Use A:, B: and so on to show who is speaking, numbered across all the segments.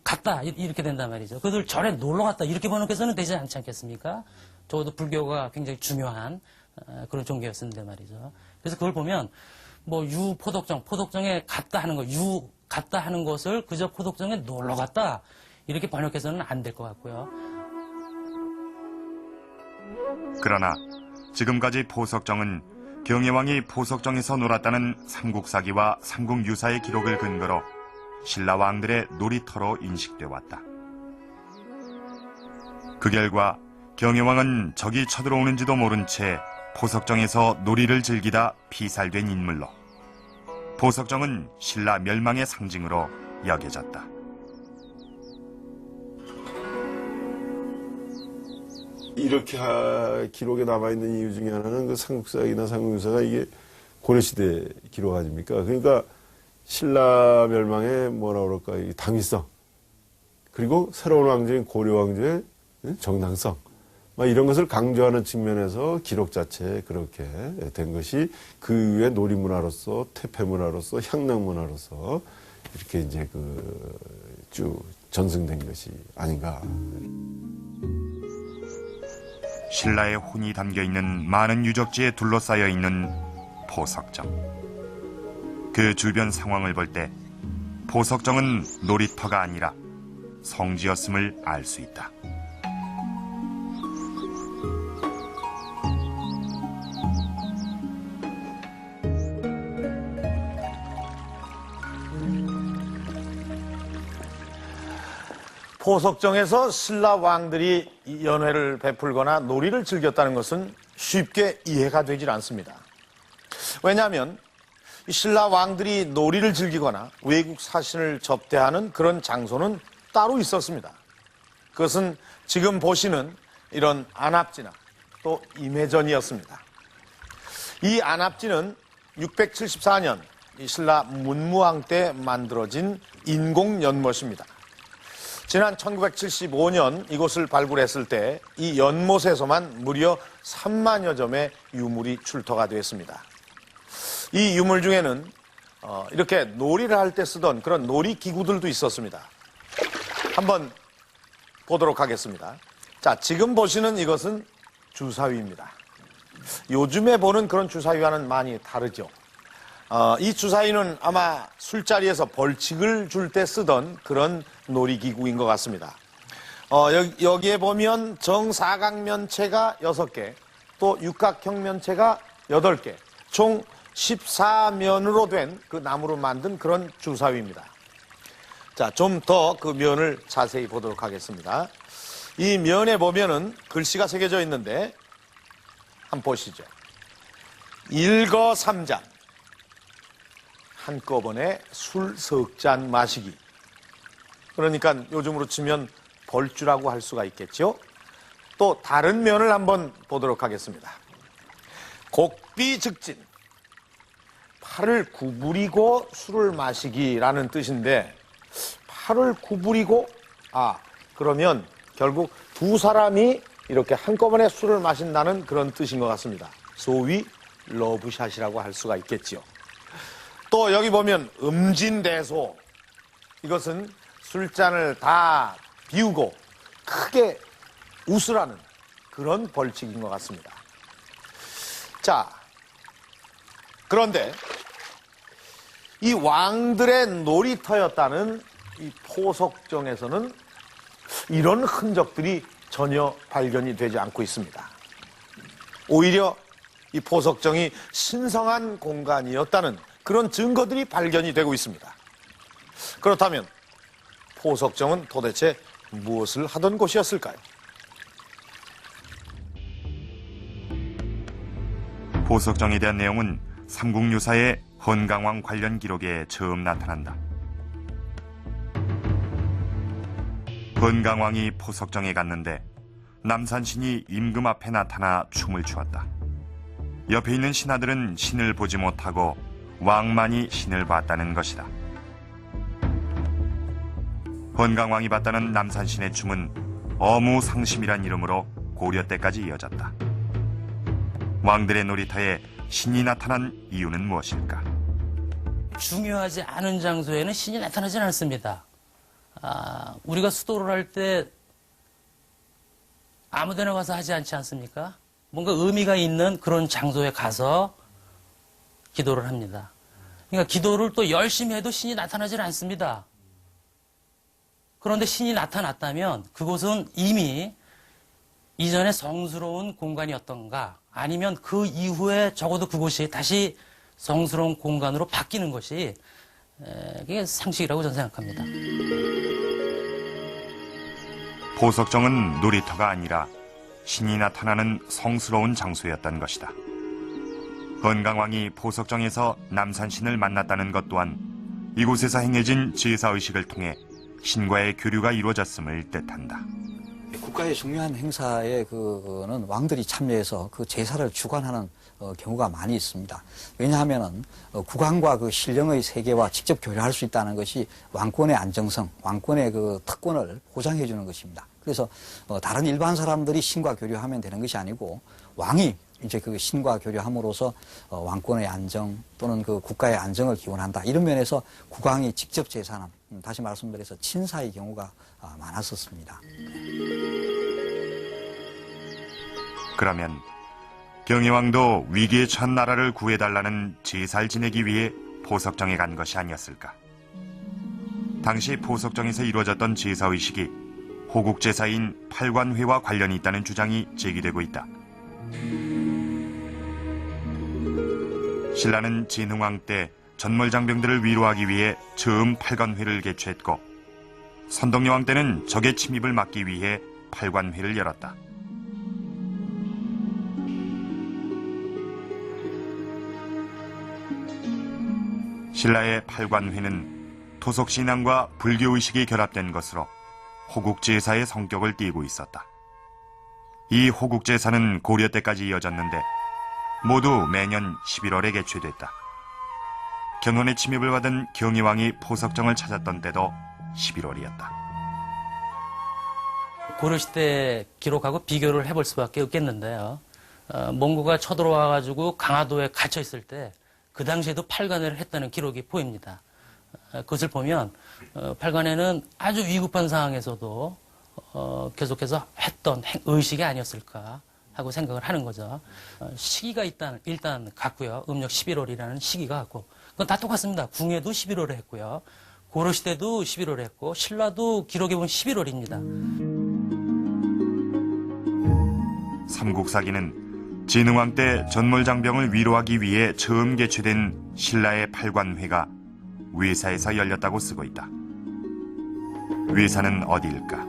A: 갔다 이렇게 된단 말이죠. 그들 절에 놀러 갔다 이렇게 번역해서는 되지 않지 않겠습니까? 적어도 불교가 굉장히 중요한 그런 종교였는데 말이죠. 그래서 그걸 보면 뭐 포독정에 갔다 하는 거, 갔다 하는 것을 그저 포독정에 놀러 갔다 이렇게 번역해서는 안 될 것 같고요.
B: 그러나 지금까지 포석정은 경혜왕이 포석정에서 놀았다는 삼국사기와 삼국유사의 기록을 근거로 신라 왕들의 놀이터로 인식돼 왔다. 그 결과 경혜왕은 적이 쳐들어오는지도 모른 채 포석정에서 놀이를 즐기다 피살된 인물로 포석정은 신라 멸망의 상징으로 여겨졌다.
C: 이렇게 기록에 남아있는 이유 중에 하나는 그 삼국사기나 삼국유사가 이게 고려시대 기록 아닙니까? 그러니까 신라 멸망의 뭐라 그럴까, 이 당위성, 그리고 새로운 왕조인 고려 왕조의 정당성, 막 이런 것을 강조하는 측면에서 기록 자체에 그렇게 된 것이 그 이후에 놀이문화로서, 퇴폐문화로서, 향락문화로서 이렇게 이제 쭉 전승된 것이 아닌가.
B: 신라의 혼이 담겨있는 많은 유적지에 둘러싸여 있는 포석정. 그 주변 상황을 볼 때 포석정은 놀이터가 아니라 성지였음을 알 수 있다.
D: 포석정에서 신라 왕들이 연회를 베풀거나 놀이를 즐겼다는 것은 쉽게 이해가 되질 않습니다. 왜냐하면 신라 왕들이 놀이를 즐기거나 외국 사신을 접대하는 그런 장소는 따로 있었습니다. 그것은 지금 보시는 이런 안압지나 또 임해전이었습니다. 이 안압지는 674년 신라 문무왕 때 만들어진 인공 연못입니다. 지난 1975년 이곳을 발굴했을 때 이 연못에서만 무려 3만여 점의 유물이 출토가 되었습니다. 이 유물 중에는 이렇게 놀이를 할 때 쓰던 그런 놀이기구들도 있었습니다. 한번 보도록 하겠습니다. 자, 지금 보시는 이것은 주사위입니다. 요즘에 보는 그런 주사위와는 많이 다르죠. 이 주사위는 아마 술자리에서 벌칙을 줄 때 쓰던 그런 놀이기구인 것 같습니다. 여기에 보면 정사각면체가 6개, 또 육각형 면체가 8개, 총 14면으로 된 그 나무로 만든 그런 주사위입니다. 자, 좀 더 그 면을 자세히 보도록 하겠습니다. 이 면에 보면은 글씨가 새겨져 있는데 한번 보시죠. 일거삼잔, 한꺼번에 술 석 잔 마시기. 그러니까 요즘으로 치면 벌주라고 할 수가 있겠죠. 또 다른 면을 한번 보도록 하겠습니다. 곡비즉진, 팔을 구부리고 술을 마시기라는 뜻인데, 팔을 구부리고, 그러면 결국 두 사람이 이렇게 한꺼번에 술을 마신다는 그런 뜻인 것 같습니다. 소위 러브샷이라고 할 수가 있겠지요. 또 여기 보면 음진대소, 이것은 술잔을 다 비우고 크게 웃으라는 그런 벌칙인 것 같습니다. 자, 그런데 이 왕들의 놀이터였다는 이 포석정에서는 이런 흔적들이 전혀 발견이 되지 않고 있습니다. 오히려 이 포석정이 신성한 공간이었다는 그런 증거들이 발견이 되고 있습니다. 그렇다면 포석정은 도대체 무엇을 하던 곳이었을까요?
B: 포석정에 대한 내용은 삼국유사의 헌강왕 관련 기록에 처음 나타난다. 헌강왕이 포석정에 갔는데 남산신이 임금 앞에 나타나 춤을 추었다. 옆에 있는 신하들은 신을 보지 못하고 왕만이 신을 봤다는 것이다. 헌강왕이 봤다는 남산신의 춤은 어무상심이란 이름으로 고려 때까지 이어졌다. 왕들의 놀이터에 신이 나타난 이유는 무엇일까?
A: 중요하지 않은 장소에는 신이 나타나지 않습니다. 우리가 수도를 할 때 아무 데나 가서 하지 않지 않습니까? 뭔가 의미가 있는 그런 장소에 가서 기도를 합니다. 그러니까 기도를 또 열심히 해도 신이 나타나질 않습니다. 그런데 신이 나타났다면 그곳은 이미 이전에 성스러운 공간이었던가 아니면 그 이후에 적어도 그곳이 다시 성스러운 공간으로 바뀌는 것이 그게 상식이라고 저는 생각합니다.
B: 보석정은 놀이터가 아니라 신이 나타나는 성스러운 장소였던 것이다. 건강왕이 보석정에서 남산신을 만났다는 것 또한 이곳에서 행해진 제사의식을 통해 신과의 교류가 이루어졌음을 뜻한다.
E: 국가의 중요한 행사에 그는 왕들이 참여해서 그 제사를 주관하는 경우가 많이 있습니다. 왜냐하면은 국왕과 그 신령의 세계와 직접 교류할 수 있다는 것이 왕권의 안정성, 왕권의 그 특권을 보장해 주는 것입니다. 그래서 다른 일반 사람들이 신과 교류하면 되는 것이 아니고 왕이 이제 그 신과 교류함으로써 왕권의 안정 또는 그 국가의 안정을 기원한다. 이런 면에서 국왕이 직접 제사하는, 다시 말씀드려서 친사의 경우가 많았었습니다.
B: 그러면 경희왕도 위기에 처한 나라를 구해달라는 제사를 지내기 위해 보석정에 간 것이 아니었을까? 당시 보석정에서 이루어졌던 제사의식이 호국제사인 팔관회와 관련이 있다는 주장이 제기되고 있다. 신라는 진흥왕 때 전몰장병들을 위로하기 위해 처음 팔관회를 개최했고 선덕여왕 때는 적의 침입을 막기 위해 팔관회를 열었다. 신라의 팔관회는 토속신앙과 불교의식이 결합된 것으로 호국제사의 성격을 띠고 있었다. 이 호국제사는 고려 때까지 이어졌는데 모두 매년 11월에 개최됐다. 견훤의 침입을 받은 경희왕이 보석정을 찾았던 때도 11월이었다.
A: 고려시대 기록하고 비교를 해볼 수밖에 없겠는데요. 몽고가 쳐들어와가지고 강화도에 갇혀있을 때 그 당시에도 팔관회를 했다는 기록이 보입니다. 그것을 보면 팔관회는 아주 위급한 상황에서도 계속해서 했던 의식이 아니었을까 하고 생각을 하는 거죠. 시기가 일단 같고요. 음력 11월이라는 시기가 같고 그건 다 똑같습니다. 궁예도 11월에 했고요. 고려시대도 11월에 했고 신라도 기록에 보면 11월입니다.
B: 삼국사기는 진흥왕 때 전몰장병을 위로하기 위해 처음 개최된 신라의 팔관회가 외사에서 열렸다고 쓰고 있다. 외사는 어디일까?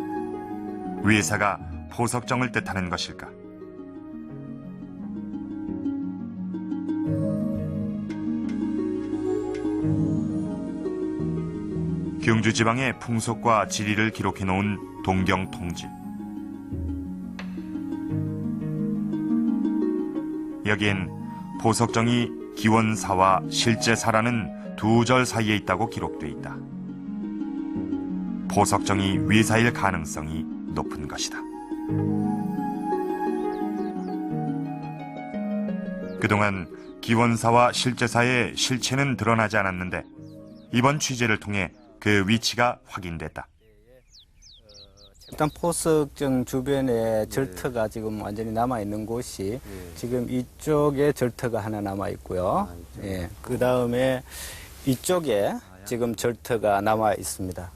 B: 외사가 보석정을 뜻하는 것일까? 경주 지방의 풍속과 지리를 기록해 놓은 동경통지. 여기엔 보석정이 기원사와 실제사라는 두 절 사이에 있다고 기록돼 있다. 보석정이 외사일 가능성이 높은 것이다. 그동안 기원사와 실제사의 실체는 드러나지 않았는데 이번 취재를 통해 그 위치가 확인됐다.
F: 일단 포석정 주변에 절터가 지금 완전히 남아있는 곳이 지금 이쪽에 절터가 하나 남아있고요. 예, 그 다음에 이쪽에 지금 절터가 남아있습니다.